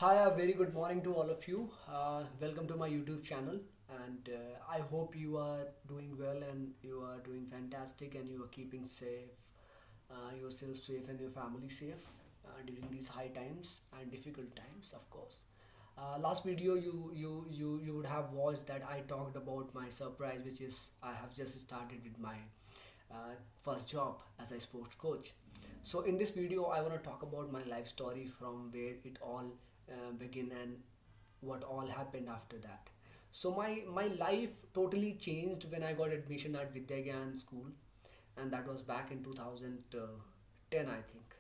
Hi, a very good morning to all of you. Welcome to my YouTube channel, and I hope you are doing well and you are doing fantastic and you are keeping safe, yourself safe and your family safe during these high times and difficult times, of course. Last video you would have watched that I talked about my surprise, which is I have just started with my first job as a sports coach. So in this video, I want to talk about my life story from where it all began and what all happened after that. So my life totally changed when I got admission at Vidyagyan school, and that was back in 2010, I think.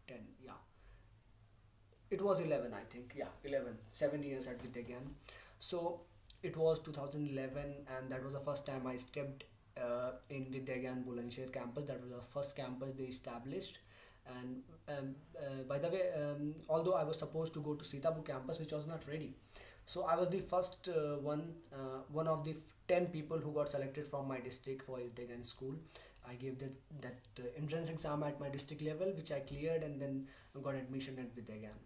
10, yeah. It was 11, I think. Yeah, 11. 7 years at Vidyagyan. So it was 2011, and that was the first time I stepped in Vidyagyan Bulandshahr campus. That was the first campus they established. And by the way, although I was supposed to go to Sitapu campus, which was not ready, so I was the first one of the 10 people who got selected from my district for Vidyagyan school. I gave that entrance exam at my district level, which I cleared, and then got admission at Vidyagyan.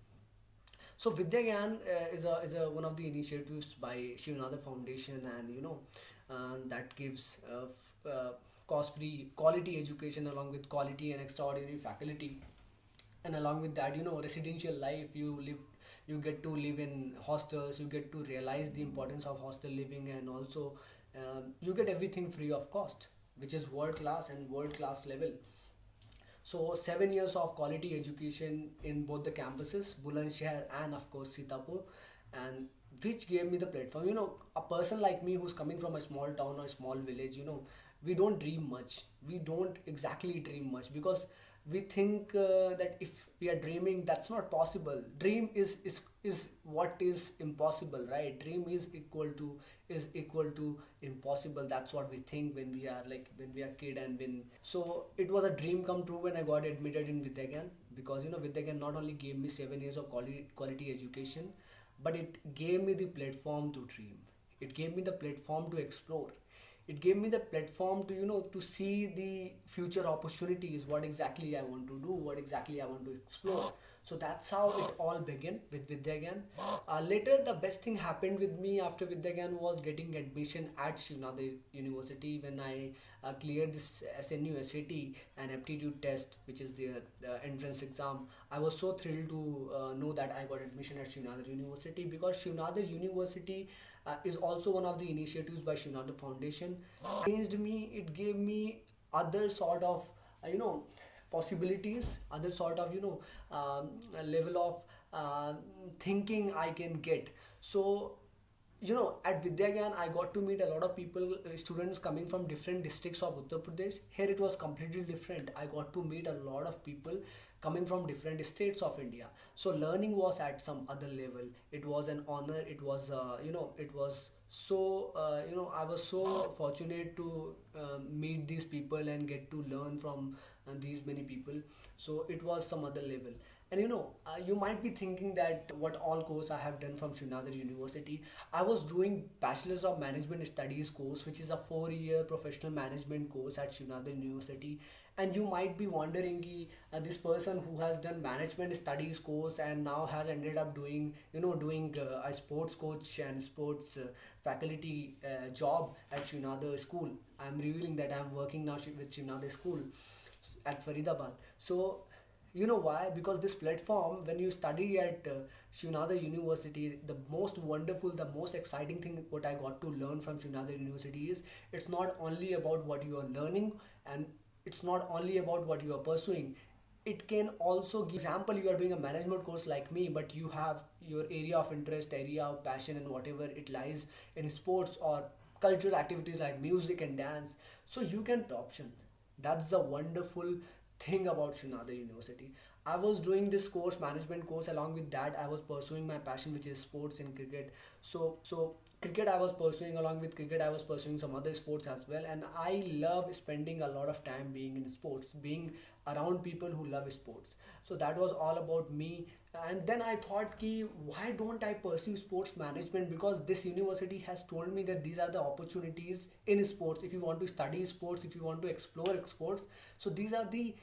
So Vidyagyan is a one of the initiatives by Shivnadar Foundation, and that gives cost-free quality education along with quality and extraordinary faculty, and along with that, residential life. You get to live in hostels. You get to realize the importance of hostel living, and also you get everything free of cost, which is world class and world class level. So 7 years of quality education in both the campuses, Bulandshahr and of course Sitapur, and which gave me the platform. A person like me who's coming from a small town or a small village, we don't dream much. We don't exactly dream much because we think that if we are dreaming, that's not possible. Dream is what is impossible, right? Dream is equal to impossible. That's what we think when we are when we are kid, and when so it was a dream come true when I got admitted in Vidyagyan, because Vidyagyan not only gave me 7 years of quality education, but it gave me the platform to dream. It gave me the platform to explore. It gave me the platform to to see the future opportunities, what exactly I want to do, what exactly I want to explore. So that's how it all began with Vidyagyan. Later, the best thing happened with me after Vidyagyan was getting admission at Shivnadar University when I cleared this SNU SAT and aptitude test, which is their entrance exam. I was so thrilled to know that I got admission at Shivnadar University, because Shivnadar University is also one of the initiatives by Shivnadar Foundation. Changed me. It gave me other sort of possibilities, other sort of level of thinking I can get. So at Vidyagyan, I got to meet a lot of people, students coming from different districts of Uttar Pradesh. Here it was completely different. I got to meet a lot of people coming from different states of India. So learning was at some other level. It was an honor. It was it was so I was so fortunate to meet these people and get to learn from these many people. So it was some other level. And you might be thinking that what all course I have done from Shivnadar University. I was doing Bachelor's of Management Studies course, which is a 4-year professional management course at Shivnadar University. And you might be wondering, this person who has done management studies course and now has ended up doing a sports coach and sports faculty job at Shivnadar school. I'm revealing that I'm working now with Shivnadar school at Faridabad. So you know why? Because this platform, when you study at Shivnadar University, the most wonderful, the most exciting thing what I got to learn from Shivnadar University is it's not only about what you are learning, and it's not only about what you are pursuing. It can also give example. You are doing a management course like me, but you have your area of interest, area of passion, and whatever it lies in sports or cultural activities like music and dance. So you can option. That's the wonderful thing about Shivnadar University. I was doing this course, management course. Along with that, I was pursuing my passion, which is sports and cricket. So cricket I was pursuing. Along with cricket, I was pursuing some other sports as well. And I love spending a lot of time being in sports, being around people who love sports. So that was all about me. And then I thought, why don't I pursue sports management? Because this university has told me that these are the opportunities in sports. If you want to study sports, if you want to explore sports, so these are the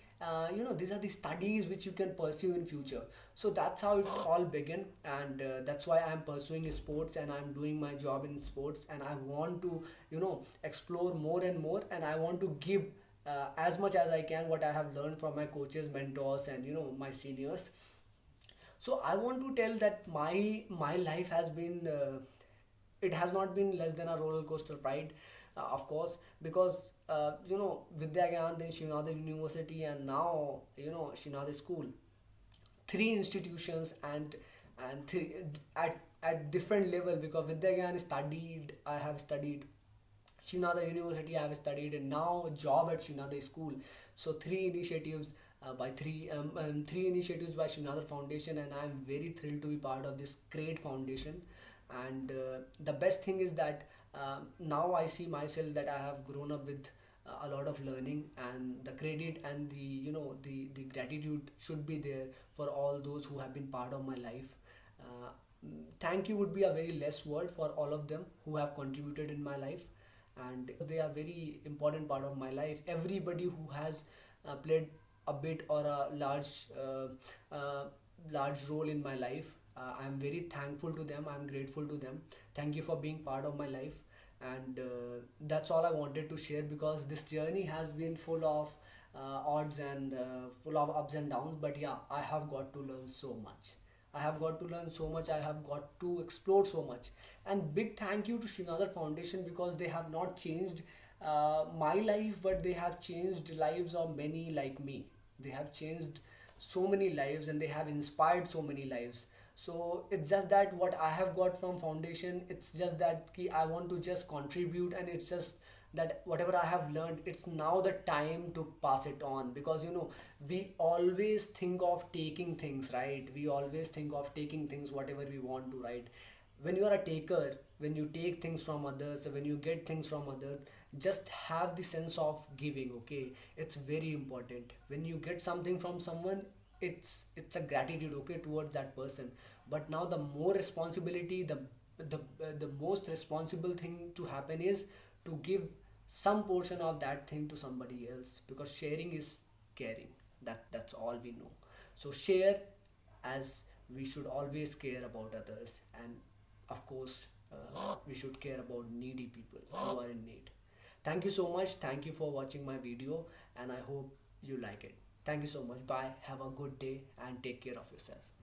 these are the studies which you can pursue in future. So that's how it all began, and that's why I'm pursuing sports and I'm doing my job in sports, and I want to explore more and more, and I want to give as much as I can what I have learned from my coaches, mentors, and my seniors. So I want to tell that my life has been it has not been less than a roller coaster ride, of course, because Vidya Gyan, then Shinada University, and now Shinada School, three institutions, and three at different level, because Vidya Gyan studied, I have studied, Shinada University I have studied, and now job at Shinada School. So three initiatives by Shinada Foundation, and I am very thrilled to be part of this great foundation. And the best thing is that now I see myself that I have grown up with a lot of learning, and the credit and the gratitude should be there for all those who have been part of my life. Thank you would be a very less word for all of them who have contributed in my life, and they are very important part of my life. Everybody who has played a bit or a large role in my life, I am very thankful to them, I am grateful to them. Thank you for being part of my life. And that's all I wanted to share, because this journey has been full of odds and full of ups and downs, but yeah, I have got to learn so much. I have got to learn so much, I have got to explore so much. And big thank you to Srinathar Foundation, because they have not changed my life, but they have changed lives of many like me. They have changed so many lives, and they have inspired so many lives. So it's just that what I have got from foundation, it's just that I want to just contribute, and it's just that whatever I have learned, it's now the time to pass it on. Because we always think of taking things, right? We always think of taking things whatever we want to, right? When you are a taker, when you take things from others, when you get things from others, just have the sense of giving, okay? It's very important. When you get something from someone, it's a gratitude, okay, towards that person. But now the more responsibility, the most responsible thing to happen is to give some portion of that thing to somebody else, because sharing is caring. That's all we know. So share, as we should always care about others, and of course we should care about needy people who are in need. Thank you so much, thank you for watching my video, and I hope you like it. Thank you so much. Bye, have a good day, and take care of yourself.